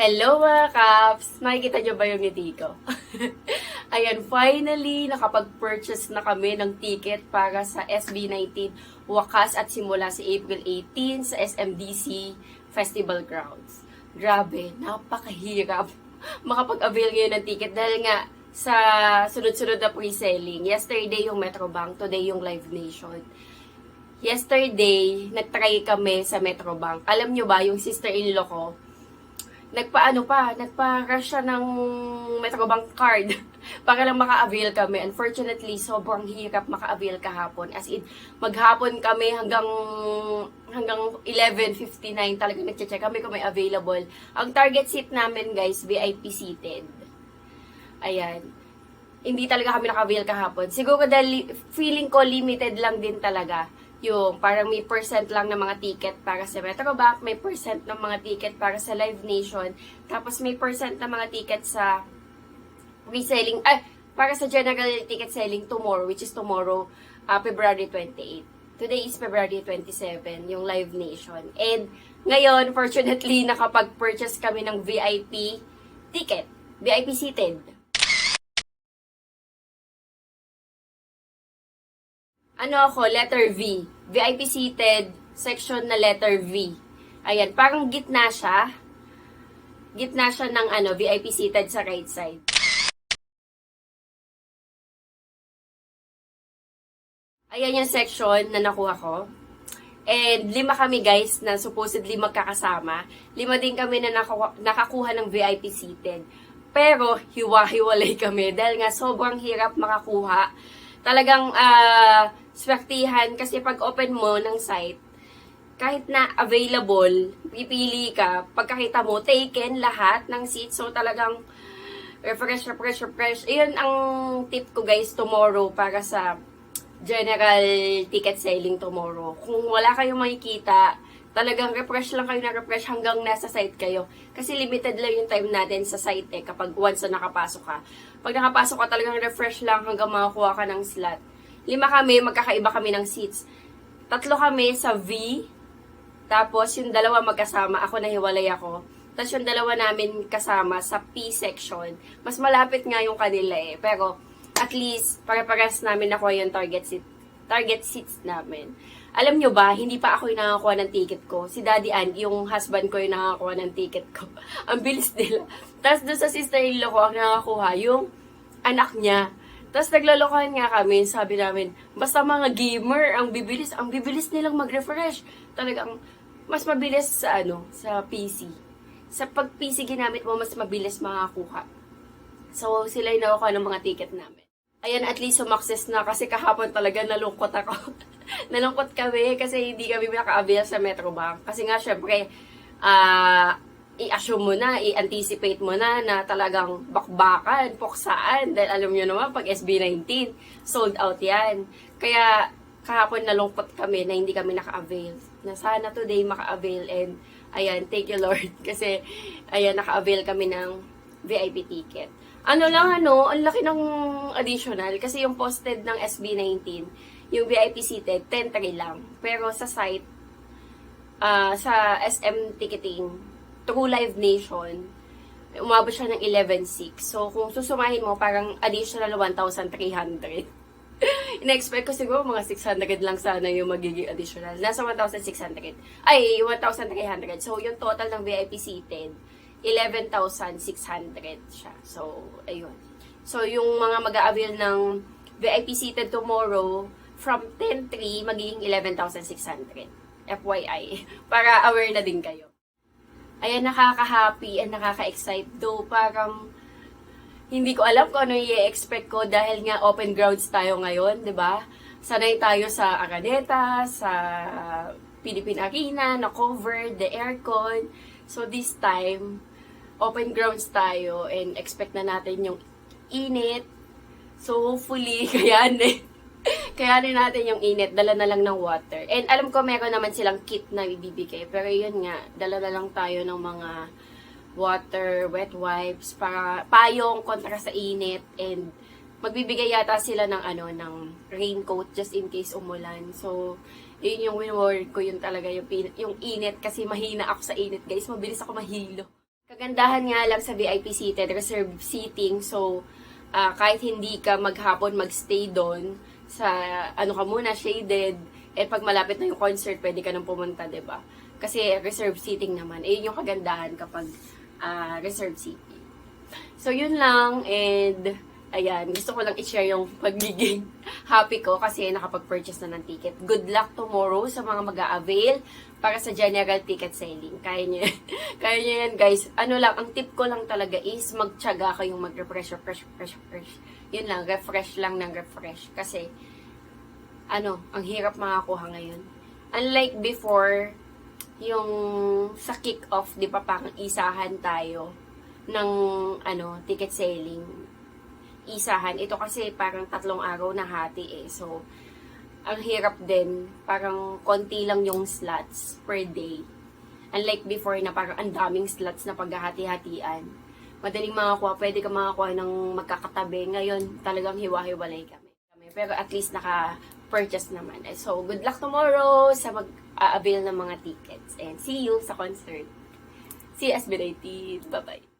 Hello mga Kaps! Makikita nyo ba yung ngiti ko? Ayan, finally, nakapag-purchase na kami ng ticket para sa SB19 wakas at simula sa April 18 sa SMDC Festival Grounds. Grabe, napakahirap makapag-avail ngayon ng ticket dahil nga sa sunod-sunod na pre-selling. Yesterday yung Metrobank, today yung Live Nation. Yesterday, nagtry kami sa Metrobank. Alam nyo ba, yung sister-in-law ko, nagpa-rush siya ng Metrobank card para lang maka-avail kami. Unfortunately, sobrang hirap maka-avail kahapon. As in, maghapon kami hanggang 11:59 talaga nagche-check kami kung may available. Ang target seat namin, guys, VIP seated. Ayan. Hindi talaga kami naka-avail kahapon. Siguro dahil feeling ko limited lang din talaga. Yung parang may percent lang ng mga ticket para sa Metrobank, may percent ng mga ticket para sa Live Nation, tapos may percent ng mga ticket sa reselling, para sa general ticket selling tomorrow, which is tomorrow, February 28. Today is February 27, yung Live Nation. And ngayon, fortunately, nakapag-purchase kami ng VIP ticket, VIP seated. Ano ako, letter V. VIP seated, section na letter V. Ayan, parang gitna siya. Gitna siya ng VIP seated sa right side. Ayan yung section na nakuha ko. And 5 kami guys na supposedly magkakasama. 5 din kami na nakakuha ng VIP seated. Pero hiwa-hiwalay kami dahil nga sobrang hirap makakuha. Talagang swertihan kasi pag open mo ng site, kahit na available, pipili ka, pagkakita mo, taken lahat ng seats. So talagang refresh. Iyon ang tip ko guys tomorrow para sa general ticket selling tomorrow. Kung wala kayong makikita, talagang refresh lang kayo na refresh hanggang nasa site kayo. Kasi limited lang yung time natin sa site kapag once na nakapasok ka. Pag nakapasok ka, talagang refresh lang hanggang makakuha ka ng slot. 5 kami, magkakaiba kami ng seats. 3 kami sa V, tapos yung 2 magkasama, ako nahiwalay ako. Tapos yung 2 namin kasama sa P section. Mas malapit nga yung kanila pero at least, pare-pares namin nakuha yung target seats namin. Alam nyo ba, hindi pa ako yung nakakuha ng ticket ko. Si Daddy Ann, yung husband ko yung nakakuha ng ticket ko. Ang bilis nila. Tapos doon sa sister-in-law ko, ang nakakuha yung anak niya. Tapos naglolokohan nga kami, sabi namin, basta mga gamer, ang bibilis nilang mag-refresh. Talagang, mas mabilis sa sa PC. Sa pag-PC ginamit mo, mas mabilis makakuha. So, sila yung nakakuha ng mga ticket namin. Ayan, at least sumakses na kasi kahapon talaga nalungkot ako. Nalungkot kami kasi hindi kami naka-avail sa Metrobank. Kasi nga, syempre, i-assume mo na, i-anticipate mo na talagang bakbakan, puksaan. Dahil alam nyo naman, pag SB19, sold out yan. Kaya, kahapon nalungkot kami na hindi kami naka-avail. Na sana today maka-avail and ayan, thank you Lord. Kasi, ayan, naka-avail kami ng VIP ticket. Ang laki ng additional kasi yung posted ng SB19, yung VIP seated, 10-3 lang. Pero sa site, sa SM ticketing, through Live Nation, umabot siya ng 11.6. So, kung susumahin mo, parang additional 1,300. Ina-expect ko siguro mga 600 lang sana yung magiging additional. Nasa 1,600. Ay, 1,300. So, yung total ng VIP seated, 11,600 siya. So, ayun. So, yung mga mag-a-avail ng VIP seated tomorrow, from 10.3, magiging 11,600. FYI. Para aware na din kayo. Ayan, nakaka-happy and nakaka-excite. Though, parang hindi ko alam kung ano i-expect ko dahil nga open grounds tayo ngayon, di ba? Sanay tayo sa Araneta, sa Philippine Arena, na covered, the aircon. So, this time, open grounds tayo and expect na natin yung init. So, hopefully, kayanin natin yung init. Dala na lang ng water. And alam ko, meron naman silang kit na ibibigay. Pero yun nga, dala na lang tayo ng mga water, wet wipes, para payong kontra sa init. And magbibigay yata sila ng ng raincoat just in case umulan. So, yun yung win-worry ko, yun talaga yung init kasi mahina ako sa init, guys. Mabilis ako mahilo. Kagandahan nga lang sa VIP seated, reserved seating. So, kahit hindi ka maghapon magstay doon, sa ano ka muna, shaded, pag malapit na yung concert, pwede ka nang pumunta, 'di ba? Kasi reserved seating naman. Yun yung kagandahan kapag reserved seating. So, yun lang. And, ayan, gusto ko lang i-share yung pagiging happy ko kasi nakapag-purchase na ng ticket. Good luck tomorrow sa mga mag-a-avail para sa general ticket selling. Kaya nyo yan. Kaya nyo yan, guys. Ano lang, ang tip ko lang talaga is magtiyaga kayong mag-refresh. Yun lang, refresh lang ng refresh. Kasi, ang hirap makakuha ngayon. Unlike before, yung sa kick-off, di ba, parang isahan tayo ng, ticket selling. Isahan. Ito kasi parang 3 araw na hati So, ang hirap din. Parang konti lang yung slots per day. Unlike before na parang ang daming slots na paghahati-hatian. Madaling makakuha. Pwede ka makakuha ng magkakatabi. Ngayon, talagang hiwa-hiwalay kami. Pero at least naka-purchase naman. So, good luck tomorrow sa mag-a-avail ng mga tickets. And see you sa concert. See you SB19. Bye-bye.